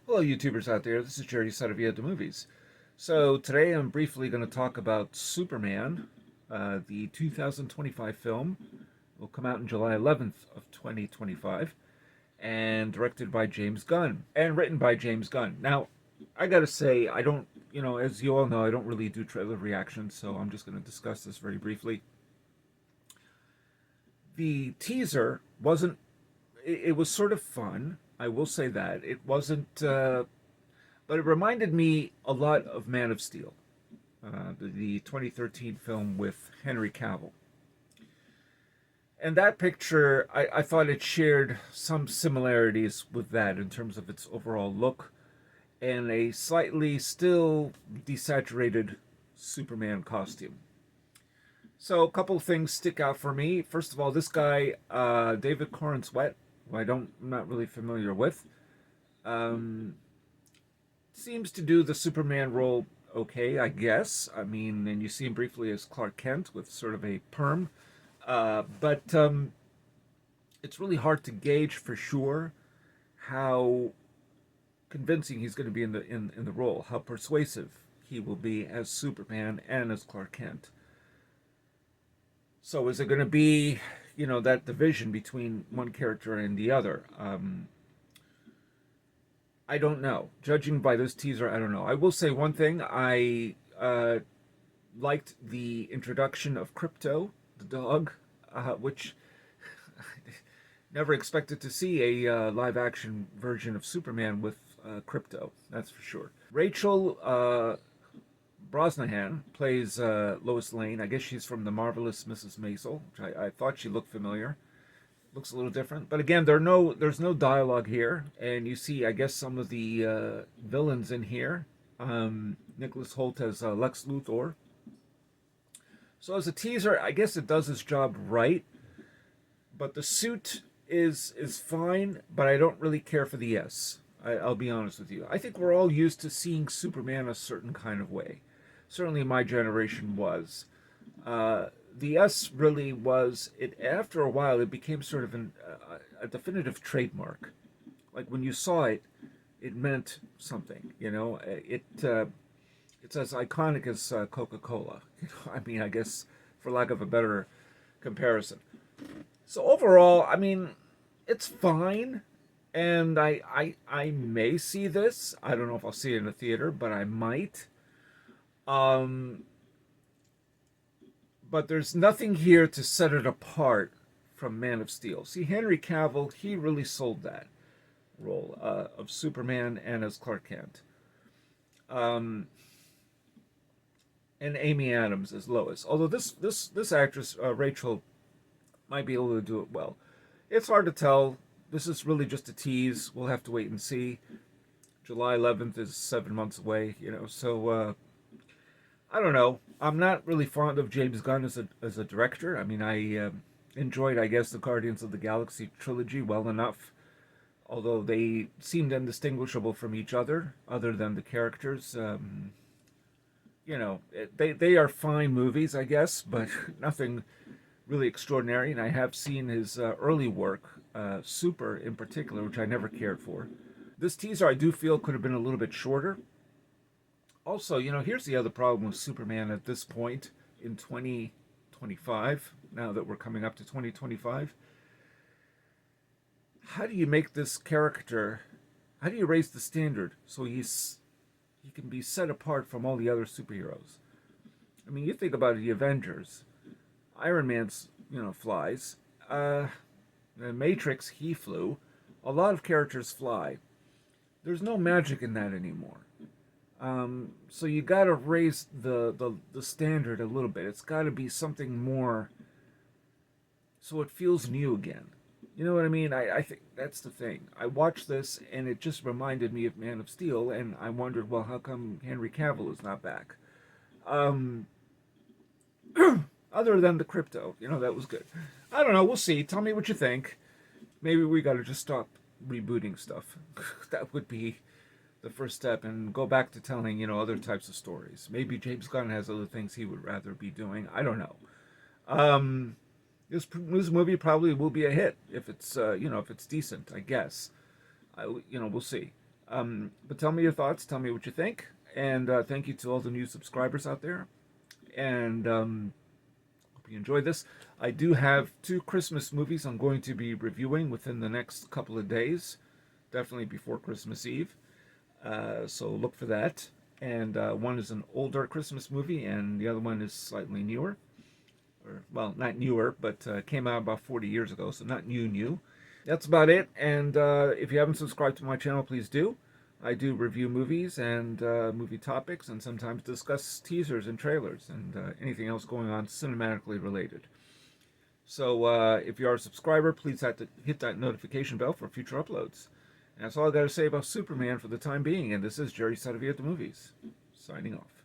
Hello, YouTubers out there. This is Jerry Saravia the Movies. So today I'm briefly going to talk about Superman, the 2025 film. Will come out on July 11th of 2025, and directed by James Gunn and written by James Gunn. Now, I got to say, I don't, as you all know, I don't really do trailer reactions, so I'm just going to discuss this very briefly. The teaser wasn't. It was sort of fun. I will say that it wasn't. But it reminded me a lot of Man of Steel, the 2013 film with Henry Cavill. And that picture, I thought it shared some similarities with that in terms of its overall look and a slightly still desaturated Superman costume. So a couple of things stick out for me. First of all, this guy, David Corn Sweat, who I'm not really familiar with, um, seems to do the Superman role okay, I guess. I mean, and you see him briefly as Clark Kent with sort of a perm. But it's really hard to gauge for sure how convincing he's going to be in the role, how persuasive he will be as Superman and as Clark Kent. So is it going to be, that division between one character and the other? I don't know. Judging by this teaser, I don't know. I will say one thing. I liked the introduction of Crypto, the dog, which never expected to see a live action version of Superman with Crypto. That's for sure. Rachel Brosnahan plays Lois Lane. I guess she's from The Marvelous Mrs. Maisel, which I thought she looked familiar. Looks a little different, but again, there's no dialogue here, and you see, I guess, some of the villains in here. Nicholas Hoult as Lex Luthor. So as a teaser, I guess it does its job right, but the suit is fine, but I don't really care for the S. I'll be honest with you. I think we're all used to seeing Superman a certain kind of way. Certainly, my generation was. The S really was it. After a while, it became sort of a definitive trademark. Like when you saw it, it meant something. It's as iconic as Coca-Cola. I mean, I guess for lack of a better comparison. So overall, I mean, it's fine, and I may see this. I don't know if I'll see it in a theater, but I might. Um, but there's nothing here to set it apart from Man of Steel. See, Henry Cavill, he really sold that role of Superman and as Clark Kent. Um, and Amy Adams as Lois. Although this actress Rachel might be able to do it well. It's hard to tell. This is really just a tease. We'll have to wait and see. July 11th is 7 months away, so I don't know. I'm not really fond of James Gunn as a director. I mean, I enjoyed, I guess, the Guardians of the Galaxy trilogy well enough, although they seemed indistinguishable from each other than the characters. They are fine movies, I guess, but nothing really extraordinary. And I have seen his early work, Super in particular, which I never cared for. This teaser, I do feel, could have been a little bit shorter. Also, here's the other problem with Superman at this point in 2025, now that we're coming up to 2025. How do you make this character, how do you raise the standard so he can be set apart from all the other superheroes? I mean, you think about the Avengers. Iron Man's, flies. The Matrix, he flew. A lot of characters fly. There's no magic in that anymore. So you got to raise the standard a little bit. It's got to be something more, so it feels new again. You know what I mean? I think that's the thing. I watched this and it just reminded me of Man of Steel, and I wondered, well, how come Henry Cavill is not back? Um, Other than the Crypto, that was good. I don't know. We'll see. Tell me what you think. Maybe we got to just stop rebooting stuff. That would be the first step, and go back to telling other types of stories. Maybe James Gunn has other things he would rather be doing. I don't know. This movie probably will be a hit if it's if it's decent. I guess. We'll see. But tell me your thoughts. Tell me what you think. And thank you to all the new subscribers out there. And hope you enjoy this. I do have two Christmas movies I'm going to be reviewing within the next couple of days, definitely before Christmas Eve. So look for that. And one is an older Christmas movie, and the other one is slightly newer. Or, well, not newer, but came out about 40 years ago, so not new. That's about it. And if you haven't subscribed to my channel, please do. I do review movies and movie topics, and sometimes discuss teasers and trailers and anything else going on cinematically related. So if you are a subscriber, please hit that notification bell for future uploads. And that's all I got to say about Superman for the time being. And this is Jerry Saravia at the Movies, signing off.